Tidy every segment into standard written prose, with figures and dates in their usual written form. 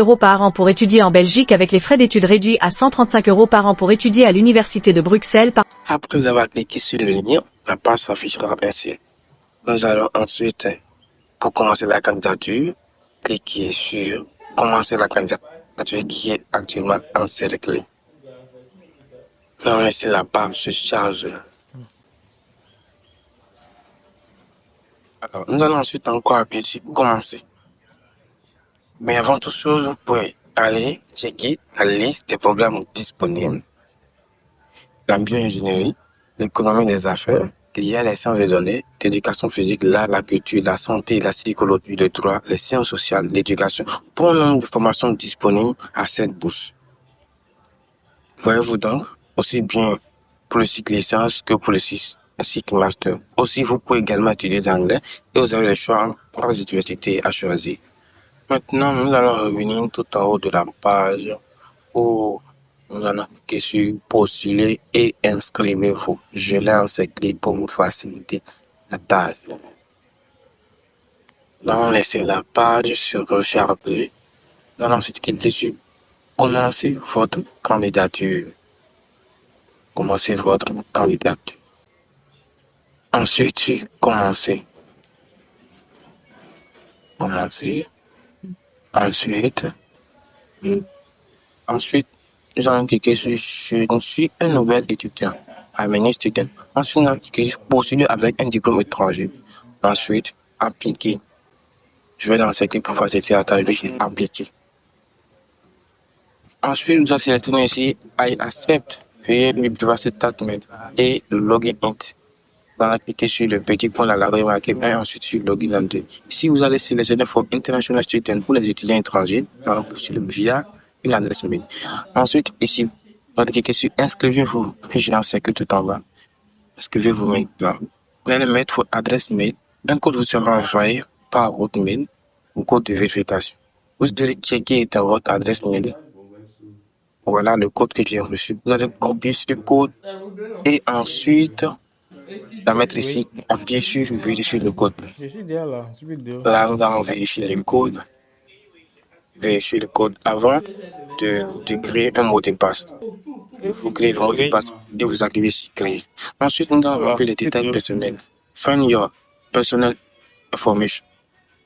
€ par an pour étudier en Belgique avec les frais d'études réduits à 135 € par an pour étudier à l'Université de Bruxelles. Après avoir cliqué sur le lien, la page s'affichera ainsi. Nous allons ensuite, pour commencer la candidature, cliquer sur commencer la candidature qui est actuellement encerclée. Nous allons laisser la page se charger. Alors, nous allons ensuite encore appuyer sur commencer. Mais avant toute chose, vous pouvez aller checker la liste des programmes disponibles. La bioingénierie, l'économie des affaires, il y a les sciences des données, l'éducation physique, l'art, la culture, la santé, la psychologie, le droit, les sciences sociales, l'éducation. Bon nombre de formations disponibles à cette bourse. Voyez-vous donc, aussi bien pour le cycle licence que pour le cycle master. Aussi, vous pouvez également étudier l'anglais et vous avez le choix entre 3 universités à choisir. Maintenant, nous allons revenir tout en haut de la page où nous allons cliquer sur postuler et inscrivez-vous. Je l'ai encerclé pour vous faciliter la tâche. Nous allons laisser la page se recharger. Nous allons ensuite cliquer sur commencer votre candidature. Commencez votre candidature. Ensuite, sur commencer. Commencer. Ensuite, nous allons cliquer sur je suis un nouvel étudiant. I'm a new student. Ensuite, nous allons cliquer sur poursuivre avec un diplôme étranger. Ensuite, appliquer. Je vais l'encercler pour faciliter la tâche. Je vais appliquer. Ensuite, nous allons sélectionner ici I accept. Veuillez le privacy statement et le login in. Vous allez cliquer sur le petit point là, la remarquer et ensuite sur login in 2. Ici, vous allez sélectionner for international students pour les étudiants étrangers. Nous allons poursuivre via une adresse mail. Ensuite, ici, vous allez cliquer sur inscrivez-vous. Puis j'ai encerclé tout en bas. Inscrivez-vous maintenant. Vous allez mettre votre adresse mail. Un code vous sera envoyé par votre mail, un code de vérification. Vous devez checker dans votre adresse mail. Voilà le code que j'ai reçu. Vous allez copier ce code et ensuite la mettre ici. Appuyez sur vérifier le code. Là, nous allons vérifier le code. Vérifier le code avant de créer un mot de passe. Vous créez le mot de passe et vous activez sur créer. Ensuite, nous allons remplir les détails personnels. Find your personal information.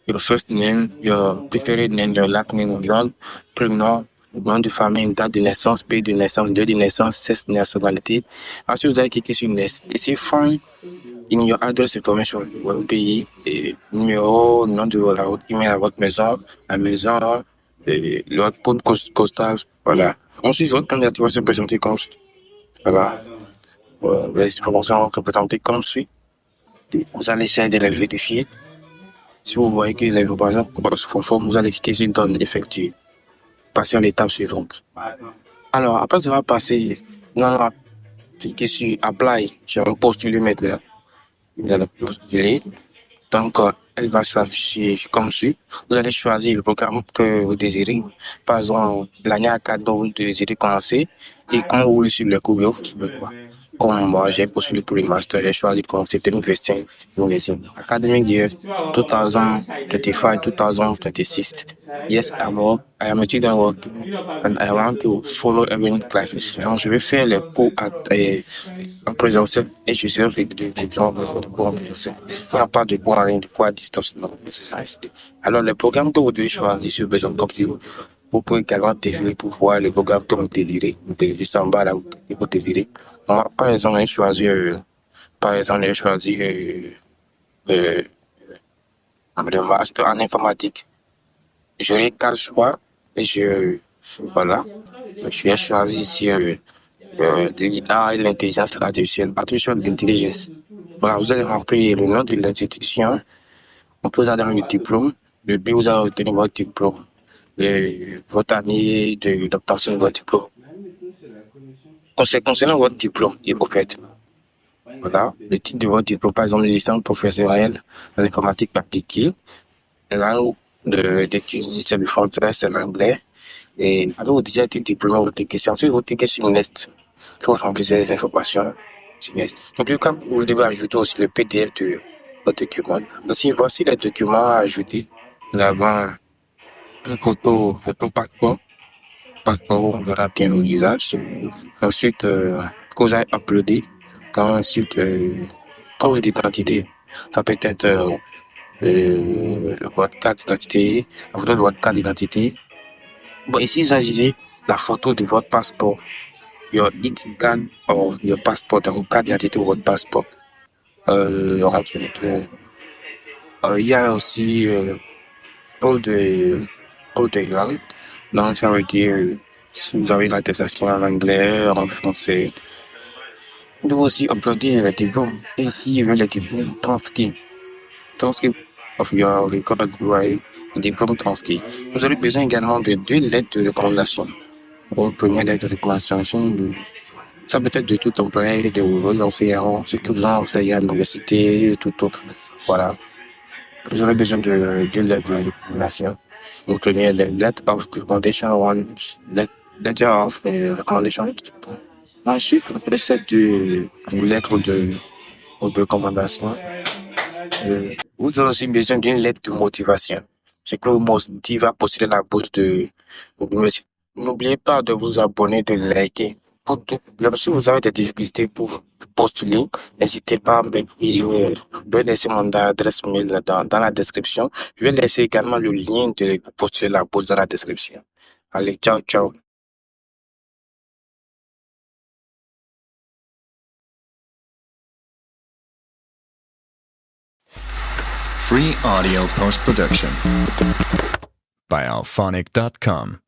Your first name, your preferred name, your last name, your prénom, nom de famille, date de naissance, pays de naissance, lieu de naissance, sexe, nationalité. Ensuite, vous allez cliquer sur Next. Ici, Find in your address information, votre pays, et numéro, nom de la route, email à votre maison, la maison, votre code postal, voilà. Ensuite, votre candidature va se présenter comme suit. Voilà. Les informations vont se présenter comme suit. Vous allez essayer de les vérifier. Si vous voyez que les informations se conforment, vous allez cliquer sur Donne effectuer. Passer à l'étape suivante. Alors, après avoir passé, nous allons cliquer sur Apply. Je vais postuler maintenant. Vous allez postuler. Donc, elle va s'afficher comme suit. Vous allez choisir le programme que vous désirez. Par exemple, l'année académique dont vous désirez commencer. Et quand vous voulez suivre le cours, comme moi, j'ai postulé pour le master, j'ai choisi de commencer l'université academic year 2025-2026. Yes, I am a student work and I want to follow every class. Donc, je vais faire les cours en présentiel et je serai régulier de cours en présentiel. Il n'y a pas de cours en ligne, de cours à distance. Non. Alors, le programme que vous devez choisir sur besoin comme si vous pouvez également défiler pour voir le programme que vous désirez. Vous devez juste en bas là où vous désirez. Moi, par exemple, j'ai choisi le master en informatique. J'aurai 4 choix et voilà. J'ai choisi ici l'IA et l'intelligence artificielle, artificial intelligence. Voilà, vous allez remplir le nom de l'institution. On peut vous donner le diplôme. Le but, vous allez obtenir votre diplôme. Votre année d'obtention de votre diplôme. Concernant votre diplôme, il faut faire. Voilà, le titre de votre diplôme, par exemple, licence professionnelle en informatique appliquée. Langue d'études du français, c'est l'anglais. Et alors, vous déjà été diplômé, votre question. Ensuite, vous cliquez sur Next pour remplir les informations. Donc, vous devez ajouter aussi le PDF de votre document. Aussi, voici les documents à ajouter. Nous avons Photo passeport, on verra bien le visage. Ensuite, que vous avez uploadé dans un site pour d'identité. Ça peut être votre carte d'identité, la photo de votre carte d'identité. Bon, ici, ils ont utilisé la photo de votre passeport. Your ID card or your passport, donc carte d'identité ou votre passeport. Ensuite, il y a aussi pour des langues. Donc, ça veut dire si vous avez l'attestation en anglais, en français. Vous devez aussi uploader les diplômes. Et ici, veut les diplômes transcrits. Transcript of your record, right? Diplôme transcrit. Vous aurez besoin également de 2 lettres de recommandation. Une première lettre de recommandation, ça peut être de tout employé, de vos enseignants, ceux qui vous ont enseigné à l'université, tout autre. Voilà. Vous aurez besoin de 2 lettres de recommandation. Une première letter of recommendation, one letter of recommendation. Ensuite, après cette lettre de recommandation, vous aurez aussi besoin d'une lettre de motivation. Ce qui vous motive à postuler la bourse de l'université. N'oubliez pas de vous abonner, de liker. Si vous avez des difficultés pour postuler, n'hésitez pas à m'écrire. Je vais laisser mon adresse mail dans la description. Je vais laisser également le lien de postuler la bourse dans la description. Allez, ciao, ciao. Free audio post-production by alphonic.com.